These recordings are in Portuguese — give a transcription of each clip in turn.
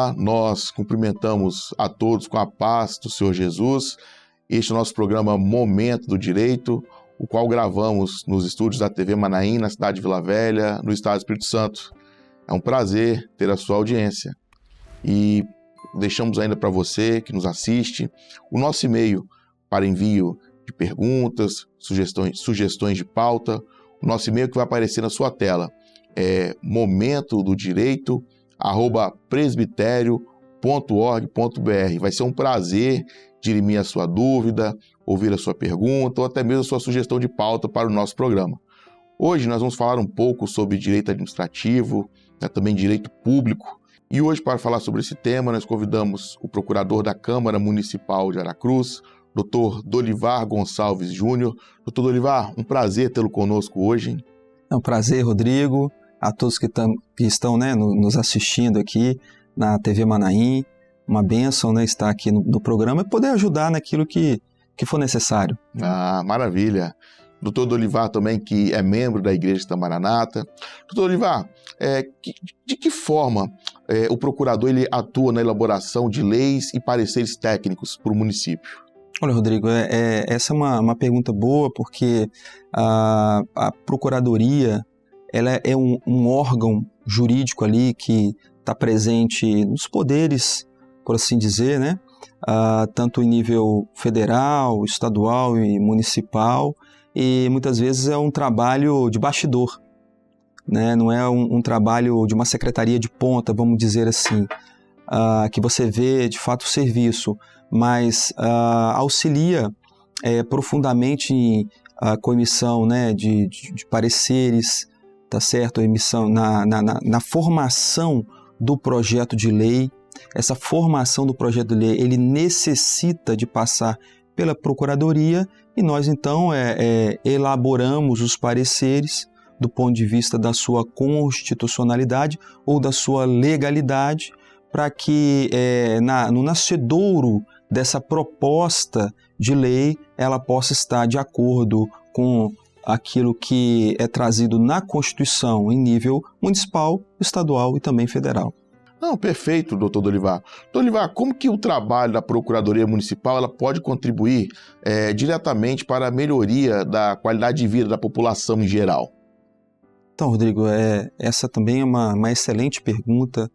Olá, nós cumprimentamos a todos com a paz do Senhor Jesus. Este é o nosso programa Momento do Direito, o qual gravamos nos estúdios da TV Manaim, na cidade de Vila Velha, no estado do Espírito Santo. É um prazer ter a sua audiência. E deixamos ainda para você que nos assiste o nosso e-mail para envio de perguntas, sugestões de pauta. O nosso e-mail que vai aparecer na sua tela é momentododireito@presbiterio.org.br. Vai ser um prazer dirimir a sua dúvida, ouvir a sua pergunta ou até mesmo a sua sugestão de pauta para o nosso programa. Hoje nós vamos falar um pouco sobre direito administrativo, também direito público. E hoje, para falar sobre esse tema, nós convidamos o procurador da Câmara Municipal de Aracruz, Dr. Dolivar Gonçalves Júnior. Dr. Dolivar, um prazer tê-lo conosco hoje. É um prazer, Rodrigo, a todos que estão nos assistindo aqui na TV Manaim. Uma bênção estar aqui no programa e poder ajudar naquilo que for necessário. Ah, maravilha. Dr. Dolivar também, que é membro da Igreja da Maranata. Dr. Dolivar, de que forma o procurador ele atua na elaboração de leis e pareceres técnicos para o município? Olha, Rodrigo, essa é uma pergunta boa, porque a Procuradoria ela é um órgão jurídico ali que está presente nos poderes, por assim dizer, tanto em nível federal, estadual e municipal, e muitas vezes é um trabalho de bastidor, não é um trabalho de uma secretaria de ponta, vamos dizer assim, que você vê de fato o serviço, mas auxilia profundamente com a emissão de pareceres, tá certo? A emissão na formação do projeto de lei. Essa formação do projeto de lei, ele necessita de passar pela Procuradoria e nós então elaboramos os pareceres do ponto de vista da sua constitucionalidade ou da sua legalidade, para que no nascedouro dessa proposta de lei ela possa estar de acordo com aquilo que é trazido na Constituição em nível municipal, estadual e também federal. Não, perfeito, doutor Dolivar. Dolivar, como que o trabalho da Procuradoria Municipal ela pode contribuir diretamente para a melhoria da qualidade de vida da população em geral? Então, Rodrigo, essa também é uma excelente pergunta.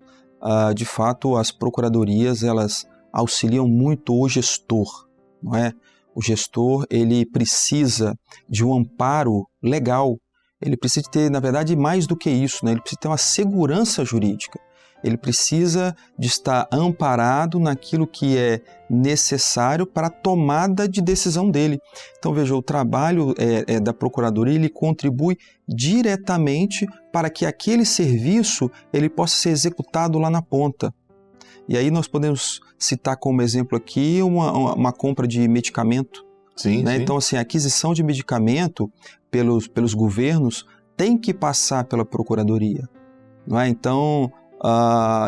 De fato, as procuradorias elas auxiliam muito o gestor, não é? O gestor ele precisa de um amparo legal, ele precisa ter, na verdade, mais do que isso, ele precisa ter uma segurança jurídica. Ele precisa de estar amparado naquilo que é necessário para a tomada de decisão dele. Então, veja, o trabalho da Procuradoria ele contribui diretamente para que aquele serviço ele possa ser executado lá na ponta. E aí nós podemos citar como exemplo aqui uma compra de medicamento. Sim, sim. Então, assim, a aquisição de medicamento pelos governos tem que passar pela Procuradoria. Não é? Então,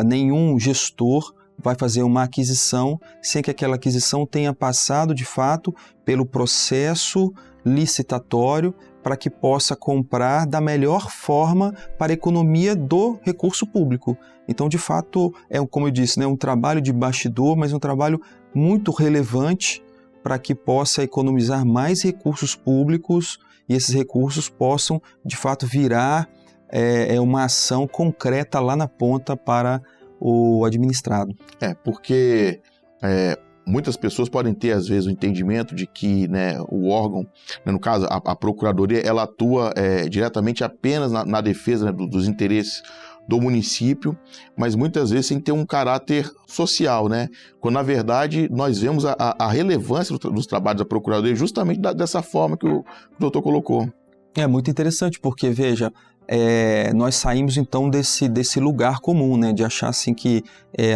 nenhum gestor vai fazer uma aquisição sem que aquela aquisição tenha passado, de fato, pelo processo licitatório para que possa comprar da melhor forma para a economia do recurso público. Então, de fato, como eu disse, um trabalho de bastidor, mas um trabalho muito relevante para que possa economizar mais recursos públicos e esses recursos possam, de fato, virar uma ação concreta lá na ponta para o administrado. Porque muitas pessoas podem ter, às vezes, o entendimento de que o órgão, no caso, a Procuradoria, ela atua diretamente apenas na defesa dos interesses do município, mas muitas vezes sem ter um caráter social, quando, na verdade, nós vemos a relevância dos trabalhos da Procuradoria justamente dessa forma que o doutor colocou. É muito interessante, porque, veja, nós saímos então desse lugar comum, de achar assim que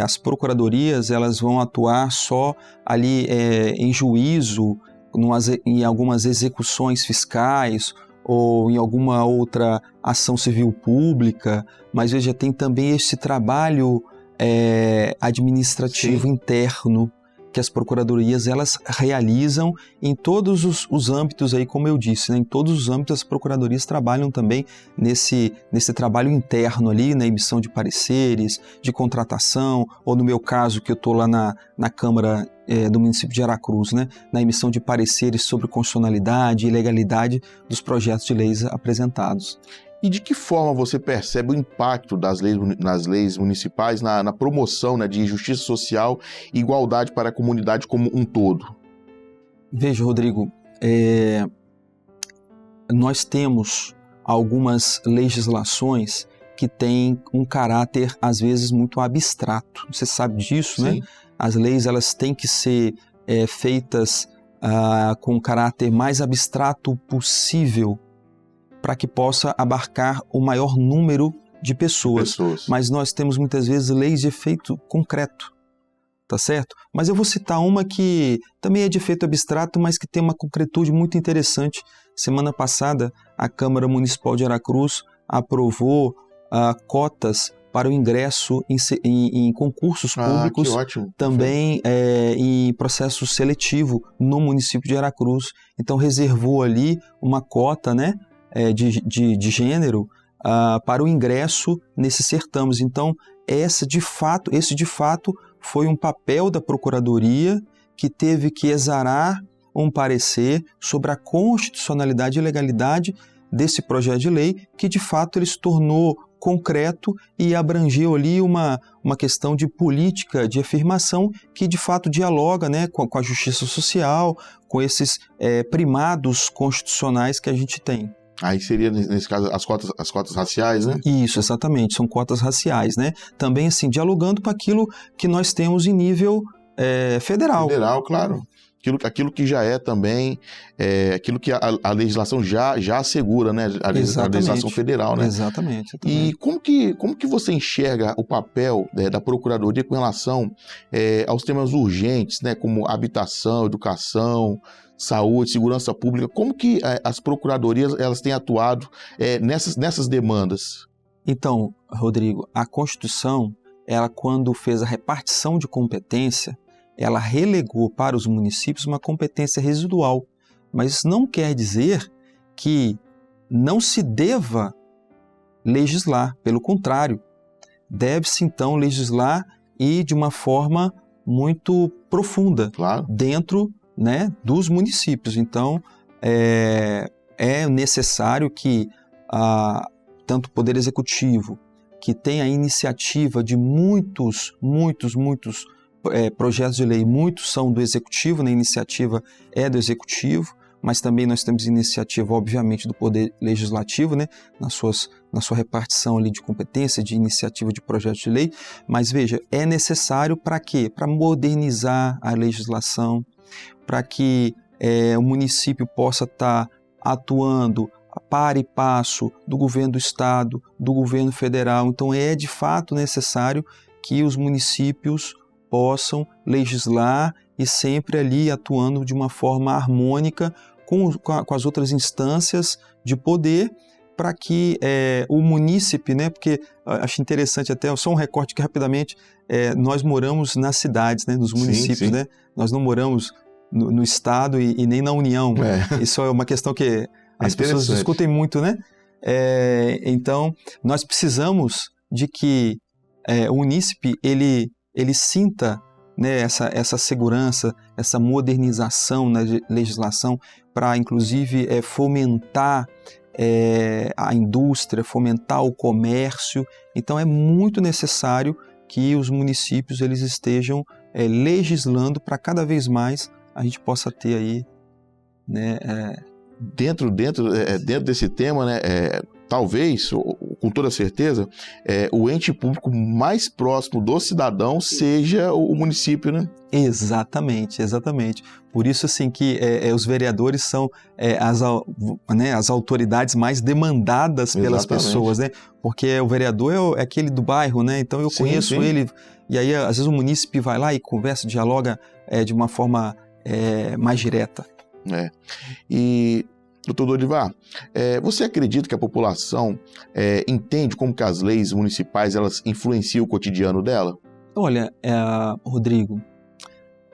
as procuradorias elas vão atuar só ali em juízo, em algumas execuções fiscais ou em alguma outra ação civil pública, mas veja, tem também esse trabalho administrativo interno que as procuradorias elas realizam em todos os âmbitos aí, como eu disse, né? Em todos os âmbitos as procuradorias trabalham também nesse trabalho interno ali, na emissão de pareceres, de contratação, ou no meu caso, que eu estou lá na Câmara do município de Aracruz, né? Na emissão de pareceres sobre constitucionalidade e legalidade dos projetos de leis apresentados. E de que forma você percebe o impacto nas leis municipais na promoção, né, de justiça social e igualdade para a comunidade como um todo? Veja, Rodrigo, nós temos algumas legislações que têm um caráter, às vezes, muito abstrato. Você sabe disso, Sim. né? As leis elas têm que ser feitas com o caráter mais abstrato possível, para que possa abarcar o maior número de pessoas. Mas nós temos muitas vezes leis de efeito concreto, tá certo? Mas eu vou citar uma que também é de efeito abstrato, mas que tem uma concretude muito interessante. Semana passada, a Câmara Municipal de Aracruz aprovou cotas para o ingresso em concursos públicos, que ótimo. também em processo seletivo no município de Aracruz. Então reservou ali uma cota, né, de gênero para o ingresso nesses certames. Então, esse de fato foi um papel da Procuradoria que teve que exarar um parecer sobre a constitucionalidade e legalidade desse projeto de lei, que de fato ele se tornou concreto e abrangeu ali uma questão de política de afirmação que de fato dialoga, né, com a justiça social, com esses primados constitucionais que a gente tem. Aí seria, nesse caso, as cotas raciais, né? Isso, exatamente, são cotas raciais, né? Também, assim, dialogando com aquilo que nós temos em nível federal. Federal, claro. Aquilo que já é também, aquilo que a legislação já assegura, né? A legislação federal, né? Exatamente. E como que você enxerga o papel da Procuradoria com relação aos temas urgentes, né? Como habitação, educação, saúde, segurança pública? Como que as procuradorias elas têm atuado nessas demandas? Então, Rodrigo, a Constituição, ela quando fez a repartição de competência, ela relegou para os municípios uma competência residual. Mas isso não quer dizer que não se deva legislar. Pelo contrário, deve-se então legislar e de uma forma muito profunda, claro, dentro, né, dos municípios. Então, é necessário que tanto o Poder Executivo, que tem a iniciativa de muitos projetos de lei, muitos são do Executivo, né, a iniciativa é do Executivo, mas também nós temos iniciativa, obviamente, do Poder Legislativo, né, na sua repartição ali de competência, de iniciativa de projetos de lei. Mas veja, é necessário para quê? Para modernizar a legislação, para que o município possa estar atuando a par e passo do governo do estado, do governo federal. Então é de fato necessário que os municípios possam legislar e sempre ali atuando de uma forma harmônica com as outras instâncias de poder, para que o munícipe, né, porque acho interessante até, só um recorte aqui rapidamente, nós moramos nas cidades, né, nos municípios, sim. Né? Nós não moramos no estado e nem na União. Isso é uma questão que as pessoas discutem muito, né? Então, nós precisamos de que o munícipe ele sinta, né, essa segurança, essa modernização na legislação para, inclusive, fomentar a indústria, fomentar o comércio. Então, é muito necessário que os municípios eles estejam legislando para cada vez mais a gente possa ter aí, né, dentro desse tema, né, talvez, com toda certeza, o ente público mais próximo do cidadão seja o município, né? Exatamente. Por isso, assim, que os vereadores são as autoridades mais demandadas pelas Exatamente. Pessoas, né? Porque o vereador é aquele do bairro, né? Então eu conheço ele, e aí às vezes o munícipe vai lá e conversa, dialoga de uma forma mais direta. E, doutor Dorivar, você acredita que a população entende como que as leis municipais elas influenciam o cotidiano dela? Olha, Rodrigo,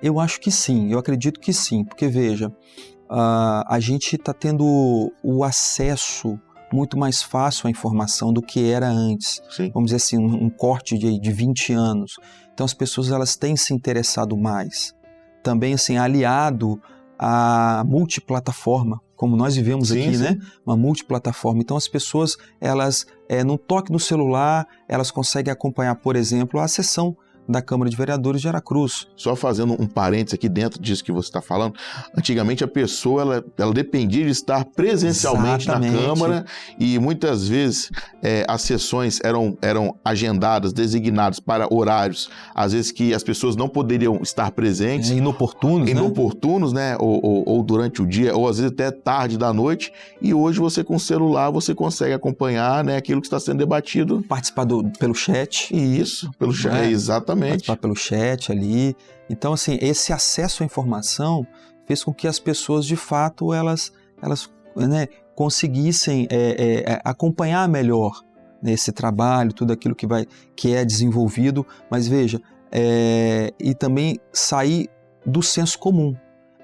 Eu acho que sim, eu acredito que sim, porque veja, a gente está tendo o acesso muito mais fácil à informação do que era antes. Sim. Vamos dizer assim, um corte de 20 anos. Então as pessoas elas têm se interessado mais. Também assim, aliado à multiplataforma, como nós vivemos Sim, aqui, sim. né? Uma multiplataforma. Então as pessoas, elas, num toque no celular, elas conseguem acompanhar, por exemplo, a sessão da Câmara de Vereadores de Aracruz. Só fazendo um parênteses aqui dentro disso que você está falando, antigamente a pessoa ela dependia de estar presencialmente Exatamente. na Câmara e muitas vezes as sessões eram agendadas, designadas para horários, às vezes que as pessoas não poderiam estar presentes. Inoportunos, né? Ou durante o dia, ou às vezes até tarde da noite, e hoje você com o celular você consegue acompanhar, né, aquilo que está sendo debatido. Participar pelo chat. Isso, pelo chat, exatamente. Participar pelo chat ali. Então, assim, esse acesso à informação fez com que as pessoas, de fato, elas né, conseguissem acompanhar melhor esse trabalho, tudo aquilo que é desenvolvido, mas veja, e também sair do senso comum.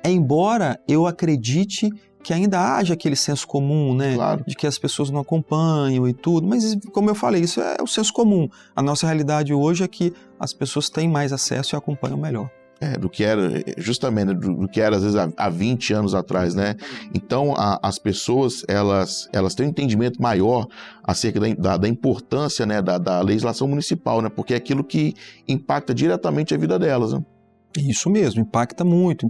Embora eu acredite que ainda haja aquele senso comum, né? Claro. De que as pessoas não acompanham e tudo, mas como eu falei, isso é o senso comum. A nossa realidade hoje é que as pessoas têm mais acesso e acompanham melhor. Do que era, justamente, do que era às vezes há 20 anos atrás, né? Então, as pessoas, elas têm um entendimento maior acerca da importância, né, da legislação municipal, né? Porque é aquilo que impacta diretamente a vida delas, né? Isso mesmo, impacta muito.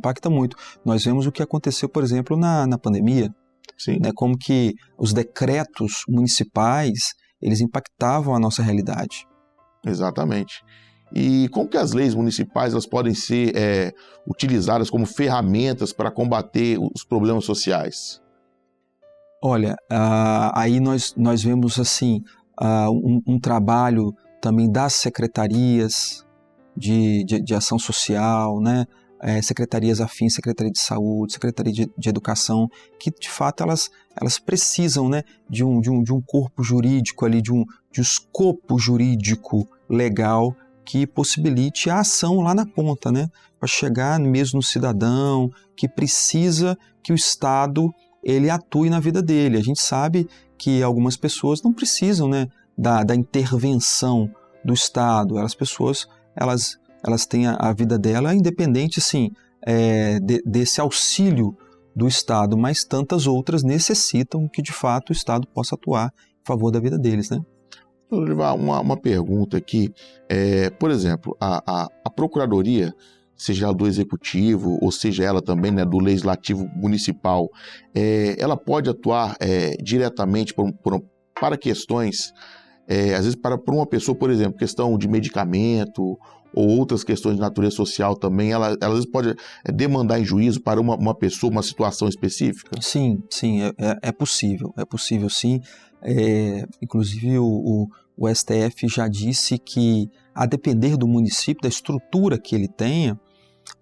Nós vemos o que aconteceu, por exemplo, na pandemia. Sim. Né, como que os decretos municipais, eles impactavam a nossa realidade. Exatamente. E como que as leis municipais elas podem ser utilizadas como ferramentas para combater os problemas sociais? Olha, aí nós vemos assim, um trabalho também das secretarias de ação social, né? Secretarias afins, Secretaria de Saúde, Secretaria de Educação, que de fato elas precisam, né, de um corpo jurídico ali, de um escopo jurídico legal que possibilite a ação lá na ponta, né, para chegar mesmo no cidadão que precisa que o Estado ele atue na vida dele. A gente sabe que algumas pessoas não precisam, né, da intervenção do Estado. As pessoas elas têm a vida dela independente, sim, desse auxílio do Estado, mas tantas outras necessitam que, de fato, o Estado possa atuar em favor da vida deles, né? Vou levar uma pergunta aqui. Por exemplo, a Procuradoria, seja ela do Executivo, ou seja ela também, né, do Legislativo Municipal, ela pode atuar diretamente para questões, às vezes para uma pessoa, por exemplo, questão de medicamento ou outras questões de natureza social também, ela às vezes pode demandar em juízo para uma pessoa, uma situação específica? Sim, é possível sim. Inclusive o STF já disse que, a depender do município, da estrutura que ele tenha,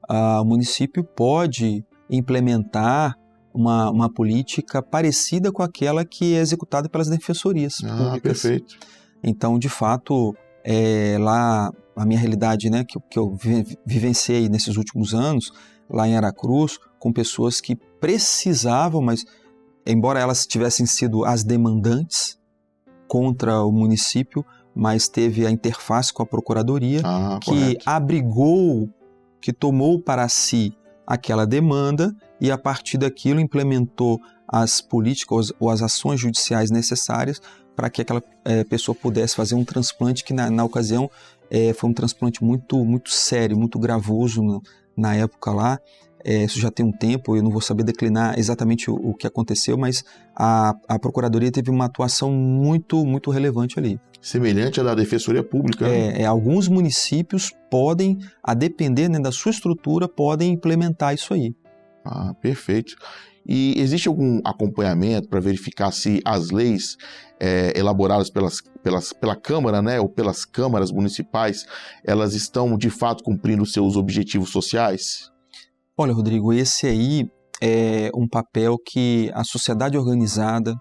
o município pode implementar uma política parecida com aquela que é executada pelas defensorias públicas. Perfeito. Então, de fato, lá a minha realidade, né, que eu vivenciei nesses últimos anos, lá em Aracruz, com pessoas que precisavam, mas embora elas tivessem sido as demandantes contra o município, mas teve a interface com a Procuradoria, que abrigou, que tomou para si aquela demanda e, a partir daquilo, implementou as políticas ou as ações judiciais necessárias para que aquela pessoa pudesse fazer um transplante que, na ocasião, foi um transplante muito, muito sério, muito gravoso na época lá. Isso já tem um tempo, eu não vou saber declinar exatamente o que aconteceu, mas a Procuradoria teve uma atuação muito, muito relevante ali. Semelhante à da Defensoria Pública. Alguns municípios podem, a depender, né, da sua estrutura, podem implementar isso aí. Perfeito. E existe algum acompanhamento para verificar se as leis elaboradas pela Câmara, né, ou pelas câmaras municipais, elas estão de fato cumprindo seus objetivos sociais? Olha, Rodrigo, esse aí é um papel que a sociedade organizada,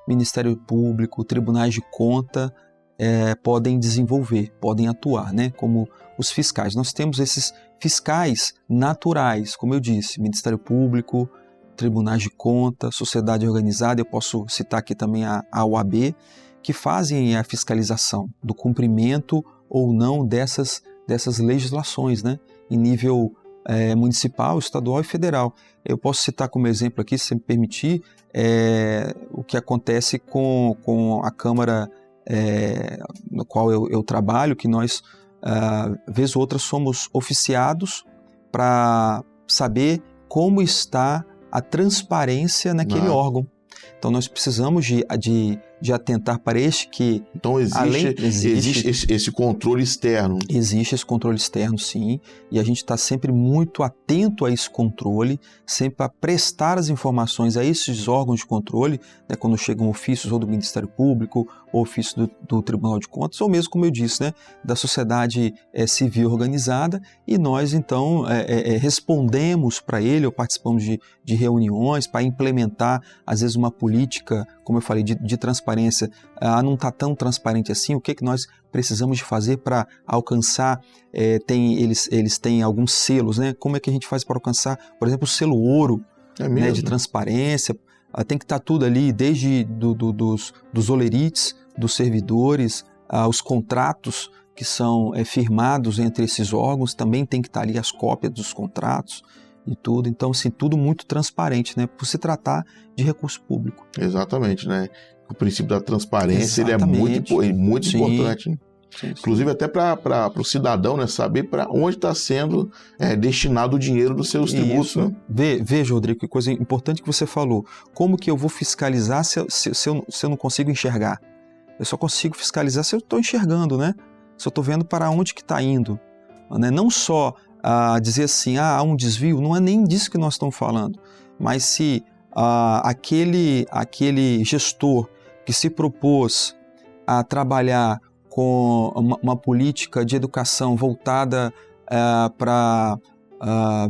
Ministério Público, tribunais de conta podem desenvolver, podem atuar, né, como os fiscais. Nós temos esses fiscais naturais, como eu disse, Ministério Público, Tribunais de Contas, Sociedade Organizada, eu posso citar aqui também a OAB, que fazem a fiscalização do cumprimento ou não dessas legislações, né, em nível municipal, estadual e federal. Eu posso citar como exemplo aqui, se me permitir, o que acontece com a Câmara no qual eu trabalho, que nós, vez ou outra, somos oficiados para saber como está a transparência naquele órgão. Então nós precisamos de atentar para que... Então existe esse controle externo. Existe esse controle externo, sim, e a gente está sempre muito atento a esse controle, sempre para prestar as informações a esses órgãos de controle, né, quando chegam ofícios ou do Ministério Público, ou ofício do Tribunal de Contas, ou mesmo, como eu disse, né, da sociedade civil organizada, e nós, então, respondemos para ele, ou participamos de reuniões para implementar, às vezes, uma política, como eu falei, de transparência. Não está tão transparente assim, o que nós precisamos de fazer para alcançar, eles têm alguns selos, né? Como é que a gente faz para alcançar, por exemplo, o selo ouro, né, de transparência? Tem que estar tudo ali, desde dos olerites, dos servidores, os contratos que são firmados entre esses órgãos, também tem que estar ali as cópias dos contratos e tudo. Então, assim, tudo muito transparente, né, por se tratar de recurso público. Exatamente, né? O princípio da transparência, ele é muito importante, né? Sim. Inclusive até para o cidadão, né, saber para onde está sendo destinado o dinheiro dos seus tributos. Né? Veja, Rodrigo, que coisa importante que você falou. Como que eu vou fiscalizar se eu não consigo enxergar? Eu só consigo fiscalizar se eu estou enxergando, né? Se eu estou vendo para onde que está indo. Né? Não só dizer assim, há um desvio, não é nem disso que nós estamos falando, mas se aquele gestor que se propôs a trabalhar com uma política de educação voltada para,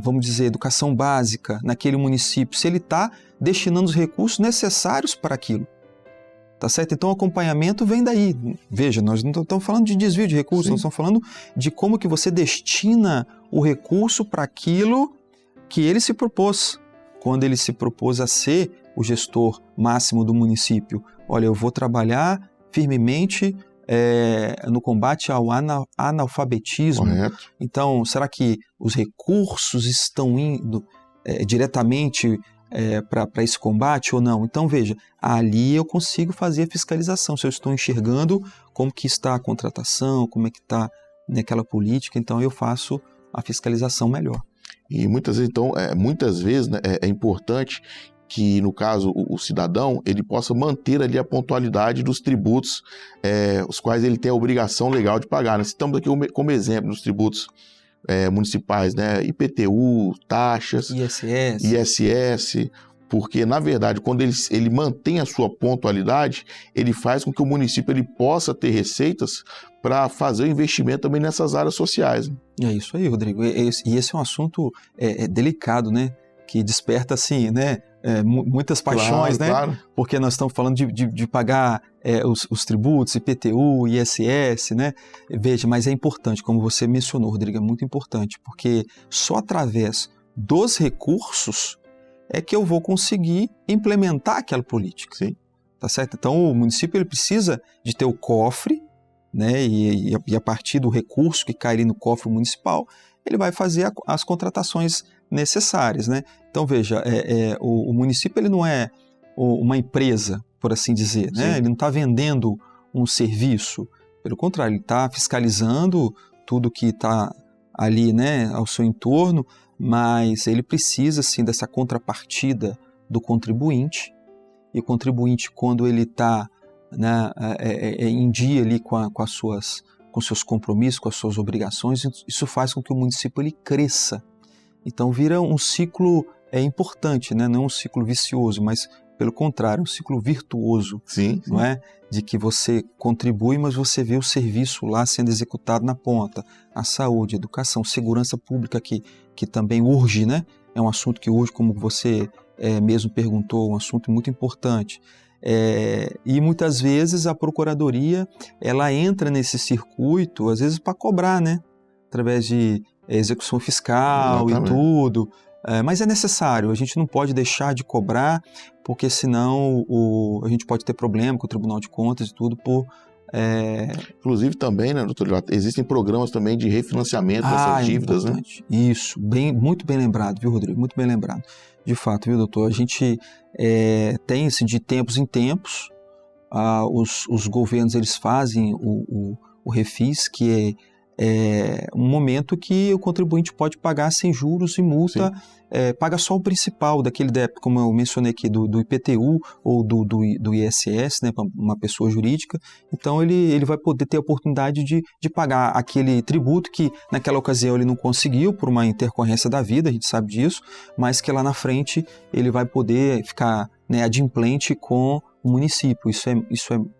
vamos dizer, educação básica naquele município, se ele está destinando os recursos necessários para aquilo. Tá certo? Então o acompanhamento vem daí. Veja, nós não estamos falando de desvio de recursos, nós estamos falando de como que você destina o recurso para aquilo que ele se propôs. Quando ele se propôs a ser o gestor máximo do município. Olha, eu vou trabalhar firmemente no combate ao analfabetismo. Correto. Então, será que os recursos estão indo diretamente para esse combate ou não? Então, veja, ali eu consigo fazer a fiscalização. Se eu estou enxergando como que está a contratação, como é que está naquela política, então eu faço a fiscalização melhor. E muitas vezes, né, é importante que, no caso, o cidadão, ele possa manter ali a pontualidade dos tributos, os quais ele tem a obrigação legal de pagar. Nós estamos aqui como exemplo dos tributos municipais, né? IPTU, taxas, ISS, porque, na verdade, quando ele mantém a sua pontualidade, ele faz com que o município ele possa ter receitas para fazer o investimento também nessas áreas sociais. Né? É isso aí, Rodrigo. E esse é um assunto delicado, né? Que desperta, assim, né? Muitas paixões, né? Claro. Porque nós estamos falando de pagar os tributos, IPTU, ISS, né? Veja, mas é importante, como você mencionou, Rodrigo, é muito importante, porque só através dos recursos é que eu vou conseguir implementar aquela política. Sim. Tá certo? Então, o município ele precisa de ter o cofre, né? E a partir do recurso que cai ali no cofre municipal, ele vai fazer as contratações necessárias, né? Então, veja, o município ele não é uma empresa, por assim dizer, né? Ele não está vendendo um serviço, pelo contrário, ele está fiscalizando tudo que está ali, né, ao seu entorno, mas ele precisa, sim, dessa contrapartida do contribuinte, e o contribuinte, quando ele está, né, em dia ali com seus compromissos, com as suas obrigações, isso faz com que o município ele cresça. Então vira um ciclo importante, né? Não um ciclo vicioso, mas pelo contrário, um ciclo virtuoso. Sim. Não é? De que você contribui, mas você vê o serviço lá sendo executado na ponta. A saúde, a educação, segurança pública que também urge, né? É um assunto que urge, como você mesmo perguntou, um assunto muito importante. E muitas vezes a Procuradoria ela entra nesse circuito, às vezes para cobrar, né? Através de execução fiscal. Exatamente. E tudo, mas é necessário, a gente não pode deixar de cobrar, porque senão a gente pode ter problema com o Tribunal de Contas e tudo por... Inclusive também, né, doutor, existem programas também de refinanciamento dessas dívidas, né? Isso, muito bem lembrado, viu, Rodrigo? Muito bem lembrado. De fato, viu, doutor? A gente tem, assim, de tempos em tempos, os governos, eles fazem o refis, que é um momento que o contribuinte pode pagar sem juros e multa, paga só o principal daquele débito, como eu mencionei aqui, do IPTU ou do ISS, né, para uma pessoa jurídica. Então ele vai poder ter a oportunidade de pagar aquele tributo que naquela ocasião ele não conseguiu por uma intercorrência da vida, a gente sabe disso, mas que lá na frente ele vai poder ficar, né, adimplente com o município. Isso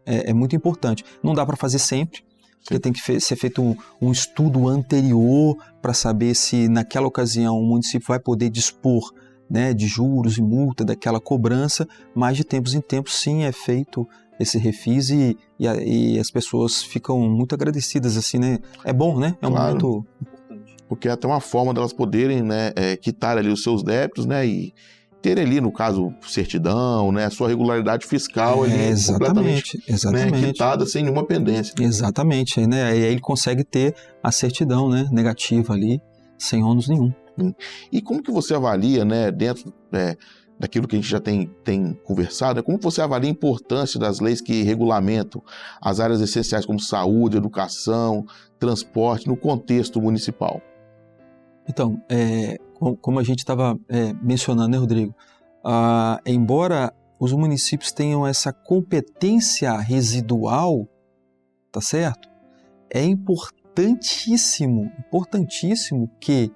é muito importante. Não dá para fazer sempre, porque tem que ser feito um estudo anterior para saber se naquela ocasião o município vai poder dispor, né, de juros e multa daquela cobrança, mas de tempos em tempos sim é feito esse refis e as pessoas ficam muito agradecidas, assim, né? É bom, né? É um momento importante. Porque é até uma forma delas poderem, né, quitar ali os seus débitos, né, e ter ali, no caso, certidão, né, a sua regularidade fiscal ali exatamente, né, quitada sem nenhuma pendência. Exatamente, né, aí ele consegue ter a certidão, né, negativa ali, sem ônus nenhum. E como que você avalia, né, dentro daquilo que a gente já tem conversado, como que você avalia a importância das leis que regulamentam as áreas essenciais como saúde, educação, transporte, no contexto municipal? Então, como a gente estava mencionando, né, Rodrigo? Embora os municípios tenham essa competência residual, tá certo? É importantíssimo que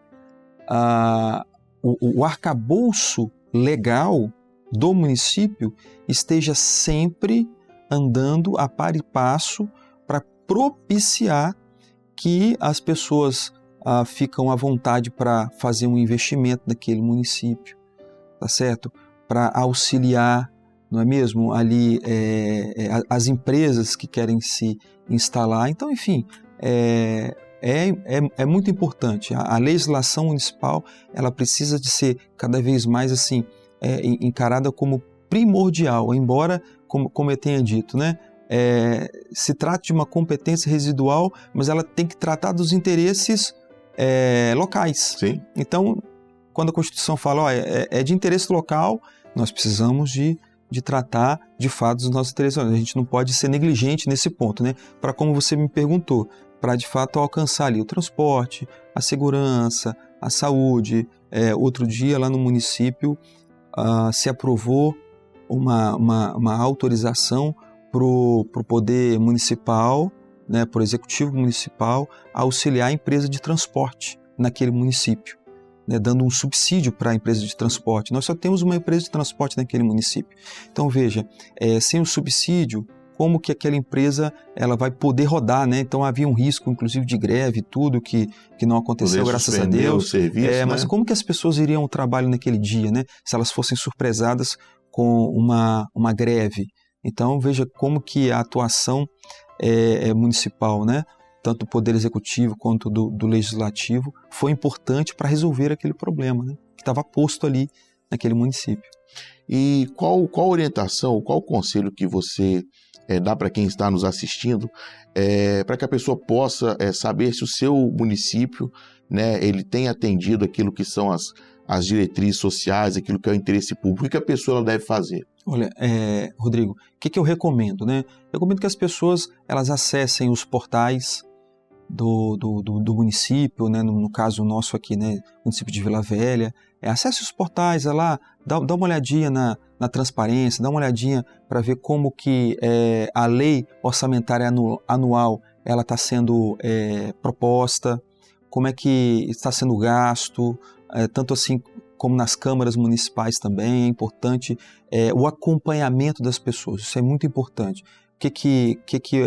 o arcabouço legal do município esteja sempre andando a par e passo para propiciar que as pessoas ficam à vontade para fazer um investimento naquele município, tá certo? Para auxiliar, não é mesmo? Ali as empresas que querem se instalar. Então, enfim, é muito importante. A legislação municipal, ela precisa de ser cada vez mais assim encarada como primordial, embora, como eu tenha dito, né? Se trate de uma competência residual, mas ela tem que tratar dos interesses locais. Sim. Então, quando a Constituição fala é de interesse local, nós precisamos de tratar de fato dos nossos interesses. A gente não pode ser negligente nesse ponto, né? Para, como você me perguntou, para de fato alcançar ali o transporte, a segurança, a saúde. Outro dia lá no município se aprovou uma autorização para o poder municipal, né, para o executivo municipal, auxiliar a empresa de transporte naquele município, né, dando um subsídio para a empresa de transporte. Nós só temos uma empresa de transporte naquele município. Então, veja, sem o subsídio, como que aquela empresa ela vai poder rodar, né? Então havia um risco, inclusive, de greve, tudo que não aconteceu, graças a Deus. O serviço, mas como que as pessoas iriam ao trabalho naquele dia, né? Se elas fossem surpresadas com uma greve. Então, veja como que a atuação municipal, né? Tanto do Poder Executivo quanto do Legislativo, foi importante para resolver aquele problema, né? Que estava posto ali naquele município. E qual orientação, qual conselho que você dá para quem está nos assistindo, para que a pessoa possa saber se o seu município, né, ele tem atendido aquilo que são as diretrizes sociais, aquilo que é o interesse público, o que a pessoa ela deve fazer? Olha, Rodrigo, o que eu recomendo, né? Eu recomendo que as pessoas elas acessem os portais do município, né? No caso nosso aqui, né? Município de Vila Velha. Acesse os portais, lá, dá uma olhadinha na transparência, dá uma olhadinha para ver como que a lei orçamentária anual ela está sendo proposta, como é que está sendo gasto, tanto assim como nas câmaras municipais também. É importante o acompanhamento das pessoas, isso é muito importante. O que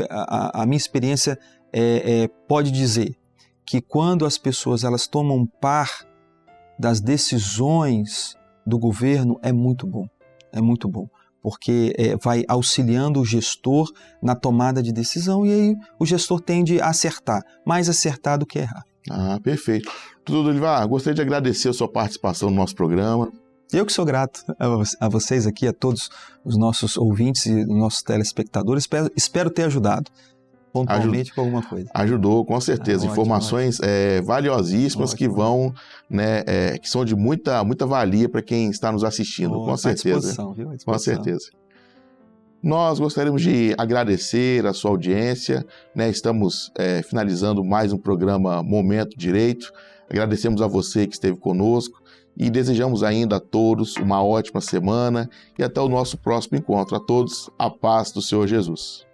a minha experiência pode dizer? Que quando as pessoas elas tomam par das decisões do governo, é muito bom, porque vai auxiliando o gestor na tomada de decisão e aí o gestor tende a acertar, mais acertar do que errar. Ah, perfeito. Doutor Dorival, gostaria de agradecer a sua participação no nosso programa. Eu que sou grato a vocês aqui, a todos os nossos ouvintes e os nossos telespectadores. Espero ter ajudado pontualmente com alguma coisa. Ajudou, com certeza. Informações valiosíssimas que vão, né, que são de muita valia para quem está nos assistindo, com certeza. À disposição, viu? À disposição. Com certeza. Nós gostaríamos de agradecer a sua audiência, né? Estamos finalizando mais um programa Momento Direito. Agradecemos a você que esteve conosco e desejamos ainda a todos uma ótima semana e até o nosso próximo encontro. A todos, a paz do Senhor Jesus.